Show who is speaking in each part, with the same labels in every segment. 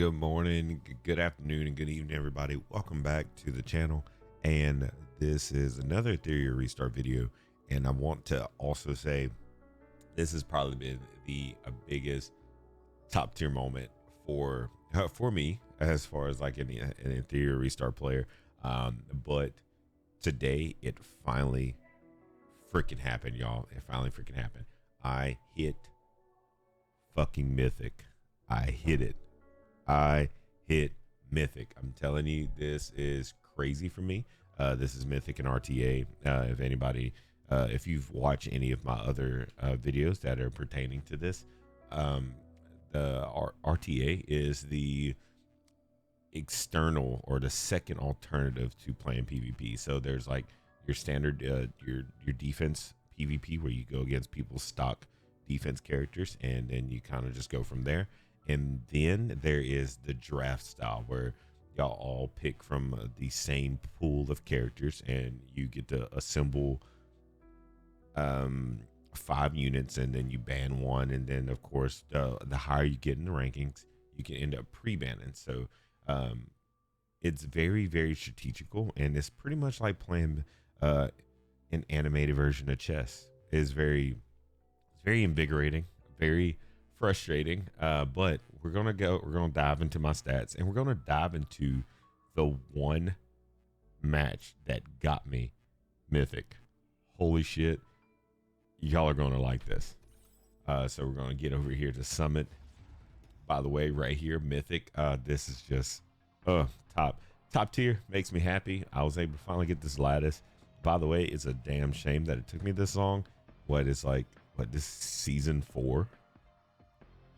Speaker 1: Good morning, good afternoon, and good evening, everybody. Welcome back to the channel. And this is another Etheria restart video. And I want to also say this has probably been the biggest top tier moment for me as far as like an Etheria restart player. But today it finally freaking happened, y'all. It finally freaking happened. I hit fucking Mythic. I hit it. I hit Mythic. I'm telling you, this is crazy for me. This is Mythic and RTA. If anybody, if you've watched any of my other videos that are pertaining to this, the RTA is the external or the second alternative to playing PvP. So there's like your standard, your defense PvP, where you go against people's stock defense characters, and then you kind of just go from there. And then there is the draft style, where y'all all pick from the same pool of characters, and you get to assemble 5 units, and then you ban one. And then of course the higher you get in the rankings, you can end up pre-banning. So it's very, very strategical, and it's pretty much like playing an animated version of chess. It's very invigorating, very frustrating, but we're gonna dive into my stats, and we're gonna dive into the one match that got me Mythic. Holy shit, y'all are gonna like this. So we're gonna get over here to Summit. By the way, right here, Mythic, this is just top tier. Makes me happy. I was able to finally get this lattice. By the way, it's a damn shame that it took me this long. This season 4?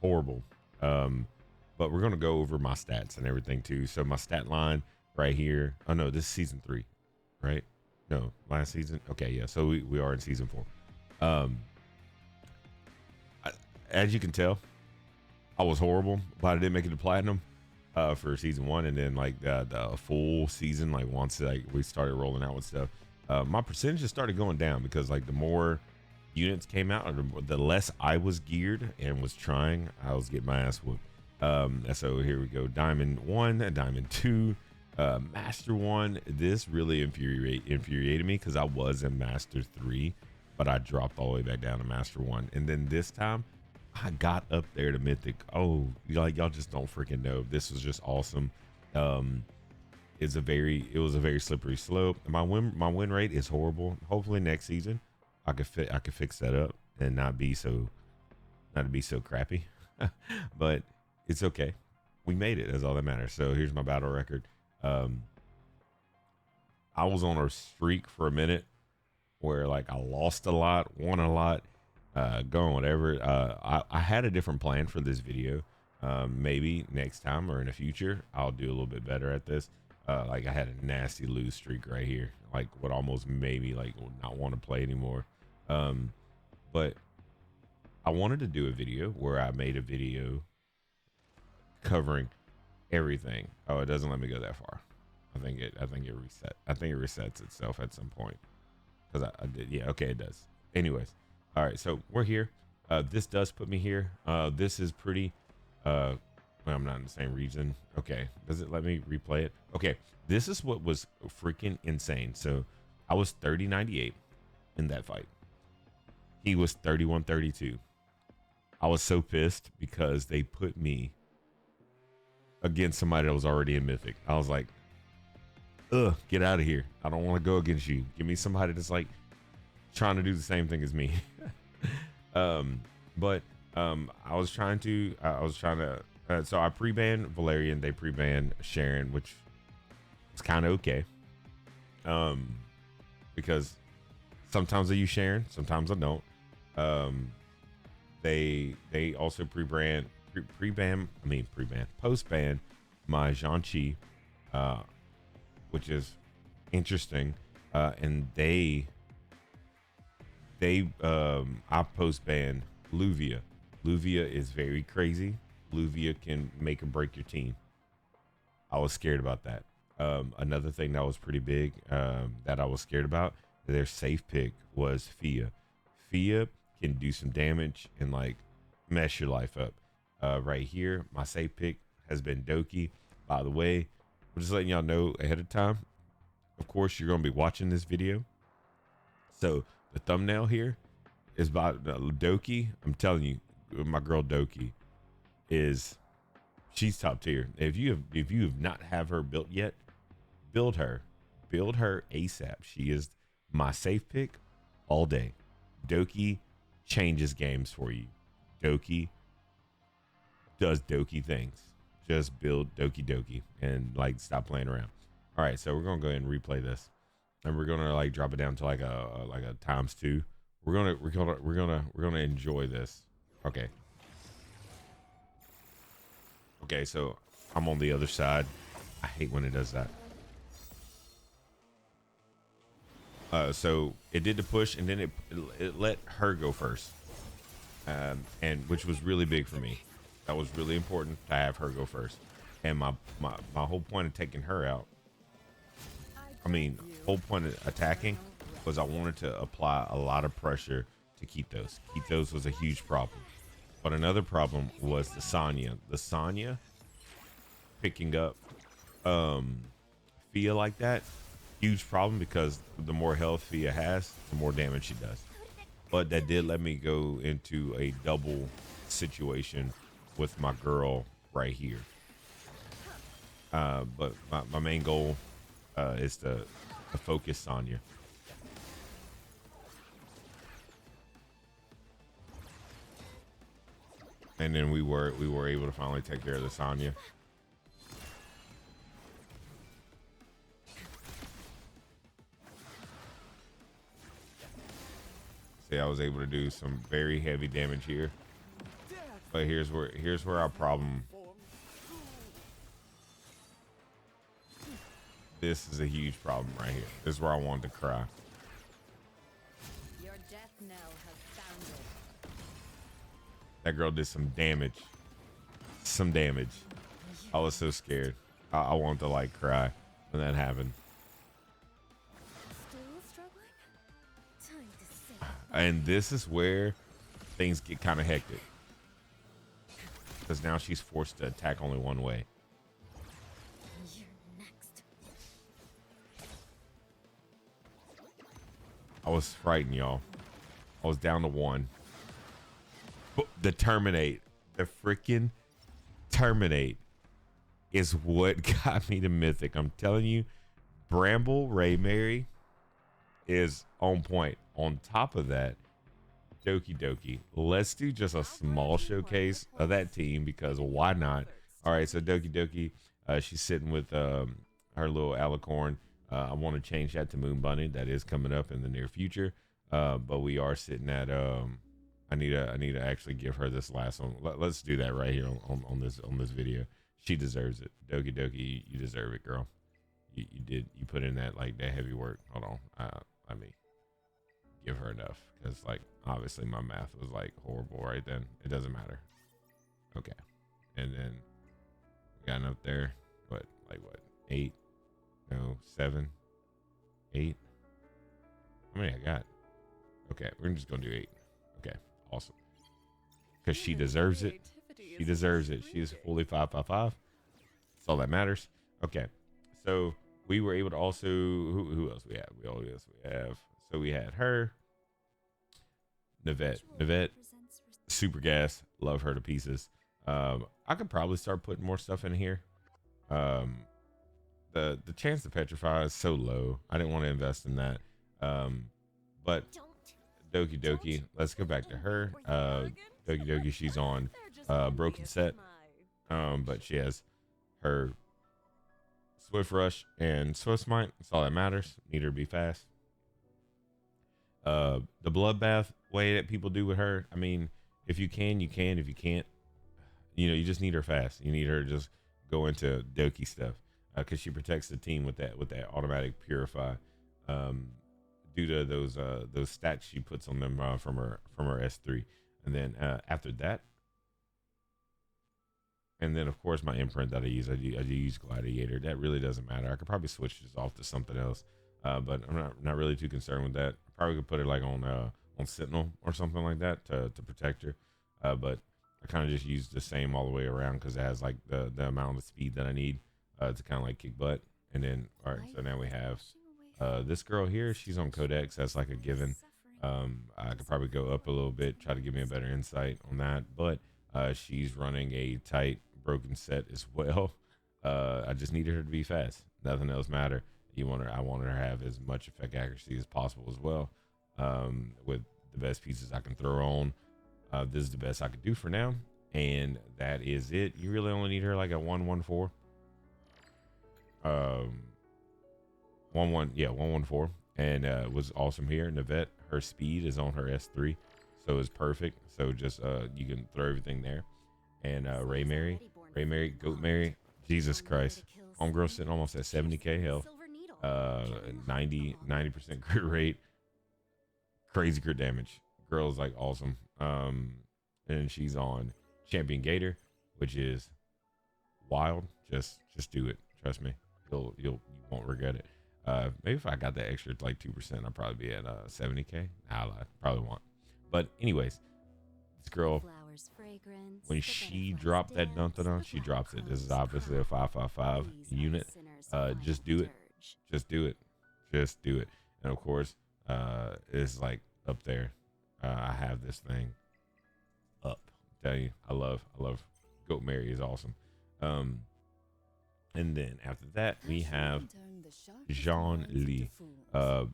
Speaker 1: Horrible. But we're gonna go over my stats and everything too. So my stat line right here. Oh no, this is season 3, right? No, last season. Okay, yeah. So we are in season 4. As you can tell, I was horrible, but I didn't make it to platinum for season 1, and then like the full season, like once like we started rolling out with stuff, my percentages started going down, because like the more units came out, or the less I was geared and was trying, I was getting my ass whooped. So here we go. Diamond 1, Diamond 2, Master 1. This really infuriated me, because I was in Master 3, but I dropped all the way back down to Master 1. And then this time I got up there to Mythic. Oh, y'all just don't freaking know. This was just awesome. It was a very slippery slope. My win rate is horrible. Hopefully next season I could fix that up and not be so crappy. But it's okay. We made it. That's all that matters. So here's my battle record. I was on a streak for a minute where like I lost a lot, won a lot, going whatever. I had a different plan for this video. Maybe next time or in the future I'll do a little bit better at this. Like I had a nasty lose streak right here, like what almost made me like not want to play anymore. But I wanted to do a video where I made a video covering everything. Oh, it doesn't let me go that far. I think it reset. I think it resets itself at some point, because I did. Yeah, okay, it does. Anyways, all right, so we're here. This does put me here. This is pretty well, I'm not in the same region. Okay, does it let me replay it? Okay, this is what was freaking insane. So I was 30-98 in that fight. He was 31-32. I was so pissed because they put me against somebody that was already in Mythic. I was like, ugh, get out of here. I don't want to go against you. Give me somebody that's like trying to do the same thing as me. I was trying to so I pre-banned Valerian, they pre-banned Sharon, which is kind of okay. Because sometimes I use Sharon, sometimes I don't. They also post-ban my Zhang Chi, which is interesting. And I post-ban Luvia. Luvia is very crazy. Luvia can make or break your team. I was scared about that. Another thing that was pretty big, that I was scared about, their safe pick was Fia. Fia can do some damage and like mess your life up. Right here, my safe pick, has been Doki. By the way, I'm just letting y'all know ahead of time. Of course, you're going to be watching this video. So the thumbnail here is about Doki. I'm telling you, my girl Doki she's top tier. If you have not have her built yet, build her ASAP. She is my safe pick all day. Doki changes games for you. Doki does Doki things. Just build Doki and like stop playing around. All right, so we're gonna go ahead and replay this, and we're gonna like drop it down to like a ×2. We're gonna enjoy this. Okay. Okay, so I'm on the other side. I hate when it does that. So it did the push, and then it let her go first, and which was really big for me. That was really important to have her go first. And my whole point of taking her out, whole point of attacking was I wanted to apply a lot of pressure to keep those. Keep those was a huge problem. But another problem was the Sonya. The Sonya picking up Fia like that, huge problem, because the more health Fia has, the more damage she does. But that did let me go into a double situation with my girl right here. But my main goal is to focus Sonya. And then we were able to finally take care of the Sonya. See, I was able to do some very heavy damage here. But here's where our problem. This is a huge problem right here. This is where I wanted to cry.
Speaker 2: Your death knell has sounded.
Speaker 1: That girl did some damage. Some damage. I was so scared. I wanted to like cry when that happened.
Speaker 2: Still struggling? Time to save.
Speaker 1: And this is where things get kind of hectic. Because now she's forced to attack only one way.
Speaker 2: You're next.
Speaker 1: I was frightened, y'all. I was down to 1. But the Terminate, the freaking Terminate is what got me to Mythic. I'm telling you, Bramble Ray Mary is on point. On top of that, Doki. Let's do just a small showcase of that team, because why not? All right, so Doki, she's sitting with her little alicorn. I want to change that to Moon Bunny. That is coming up in the near future. But we are sitting at I need to actually give her this last one. Let's do that right here on this video. She deserves it. Doki, you deserve it, girl. You put in that heavy work. Hold on. Let me give her enough, because like obviously my math was like horrible right then. It doesn't matter. Okay. And then we got up there. What 8? No, 7, 8. How many I got? Okay, we're just gonna do 8. Okay, awesome. Because she deserves it. She deserves it. She is fully 555. That's all that matters. Okay, so we were able to also who else we have? We have. So we had her, Navette, super gas. Love her to pieces. I could probably start putting more stuff in here. The chance to petrify is so low. I didn't want to invest in that. But Doki, let's go back to her. Doki, she's on broken set. But she has her Swift Rush and Swift Smite. That's all that matters. Need her to be fast. The bloodbath way that people do with her, I mean, if you can, you can. If you can't, you just need her fast. You need her to just go into Doki stuff, because she protects the team with that automatic purify, due to those stats she puts on them from her S3. And then after that, and then of course my imprint that I use Gladiator. That really doesn't matter. I could probably switch this off to something else, but I'm not really too concerned with that. Probably could put it like on Sentinel or something like that to protect her. But I kind of just use the same all the way around because it has like the amount of speed that I need to kind of like kick butt. And then, all right, so now we have this girl here. She's on Codex. That's like a given. I could probably go up a little bit, try to give me a better insight on that. But she's running a tight broken set as well. I just needed her to be fast. Nothing else matter. I wanted her to have as much effect accuracy as possible as well. With the best pieces I can throw on. This is the best I could do for now, and that is it. You really only need her like a 114. 114, and was awesome here. Navette, her speed is on her S3, so it's perfect. So just you can throw everything there. And Ray Mary, Goat Mary, Jesus Christ, homegirl sitting almost at 70k health, 90% crit rate, crazy crit damage. Girl's like awesome. And she's on Champion Gator, which is wild. Just do it. Trust me, you won't regret it. Maybe if I got that extra like 2%, I'd probably be at 70k. Nah, I lied. Probably won't. But anyways, this girl, when she dropped that dun, she drops it. This is obviously a 555 unit. Just do it. Just do it. Just do it. And of course, it's like up there. I have this thing up. Tell you, I love Goat Mary is awesome. And then after that we have Jean Lee. I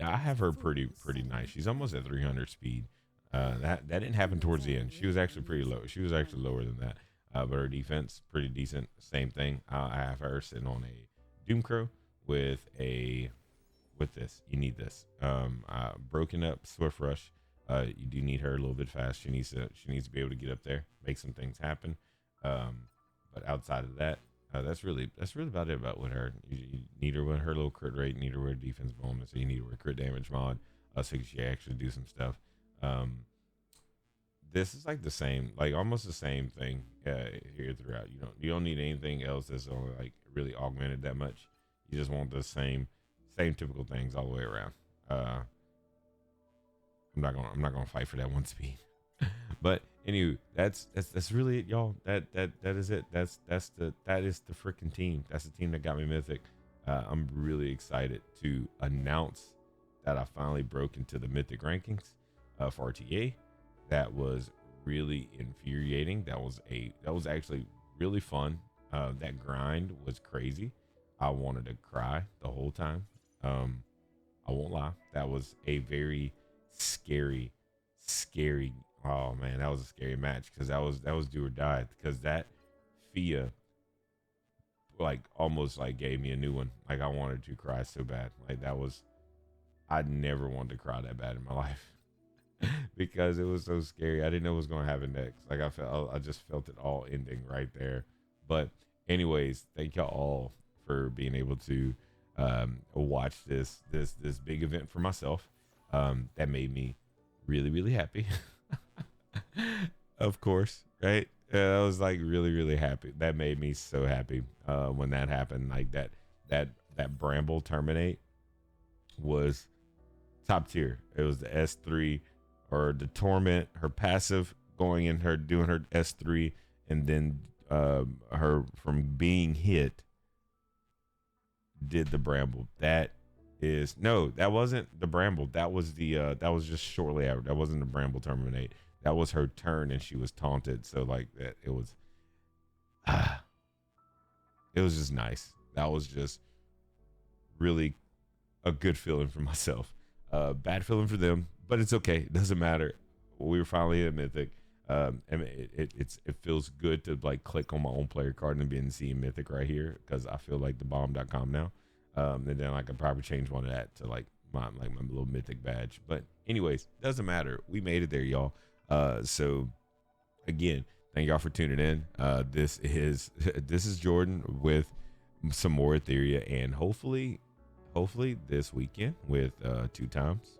Speaker 1: have her pretty nice. She's almost at 300 speed. That didn't happen towards the end. She was actually pretty low. She was actually lower than that. But her defense pretty decent. Same thing. I have her sitting on a Doomcrow with this. You need this. Broken up Swift Rush. You do need her a little bit fast. She needs to be able to get up there, make some things happen. But outside of that, that's really about it about with her. You need her with her little crit rate, need her with her defense bonus, so you need her with crit damage mod, so you can actually do some stuff. This is like the same, like almost the same thing here throughout. You don't need anything else that's only like really augmented that much. You just want the same typical things all the way around. I'm not gonna fight for that one speed. But anyway, that's really it, y'all. That is it. That is the freaking team. That's the team that got me Mythic. I'm really excited to announce that I finally broke into the Mythic rankings for RTA. That was really infuriating. That was actually really fun. That grind was crazy. I wanted to cry the whole time. I won't lie. That was a very scary. Oh man, that was a scary match because that was do or die. Because that Fia like almost like gave me a new one. Like I wanted to cry so bad. Like I never wanted to cry that bad in my life because it was so scary. I didn't know what was going to happen next. Like I just felt it all ending right there. But anyways, thank y'all all for being able to watch this big event for myself. That made me really happy. Of course, right? I was like really happy. That made me so happy when that happened. Like that Bramble terminate was top tier. It was the S3 or the Torment, her passive going in, her doing her S3, and then her from being hit did the Bramble. That wasn't the Bramble. That was that was just shortly after. That wasn't the Bramble terminate. That was her turn, and she was taunted. So like that, it was just nice. That was just really a good feeling for myself. Bad feeling for them, but it's okay. It doesn't matter. We were finally at Mythic. And it feels good to like click on my own player card and be in seeing Mythic right here because I feel like the bomb.com now. And then I could probably change one of that to like my little Mythic badge. But anyways, doesn't matter. We made it there, y'all. So again, thank y'all for tuning in. This is Jordan with some more Etheria, and hopefully this weekend with 2 times.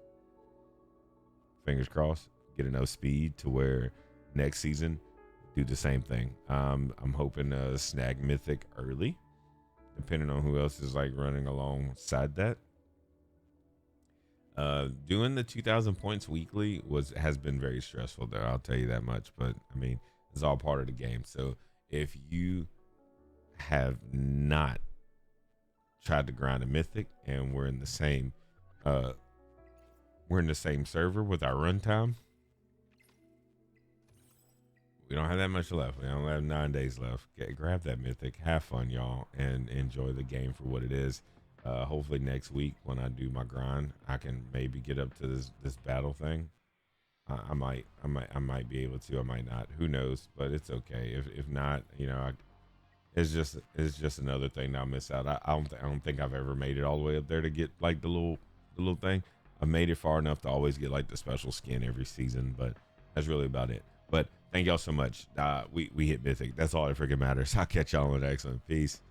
Speaker 1: Fingers crossed, get enough speed to where next season do the same thing. I'm hoping to snag Mythic early, depending on who else is like running alongside that. Doing the 2,000 points weekly has been very stressful there. I'll tell you that much. But I mean, It's all part of the game. So if you have not tried to grind a Mythic, and uh we're in the same server with our runtime, we don't have that much left. We only have 9 days left. Grab that Mythic, have fun, y'all, and enjoy the game for what it is. Hopefully next week when I do my grind, I can maybe get up to this battle thing. I might be able to. I might not. Who knows? But it's okay. If not, it's just another thing that I'll miss out. I don't think I've ever made it all the way up there to get like the little thing. I made it far enough to always get like the special skin every season, but that's really about it. But thank y'all so much. We hit Mythic. That's all that freaking matters. I'll catch y'all on the next one. Peace.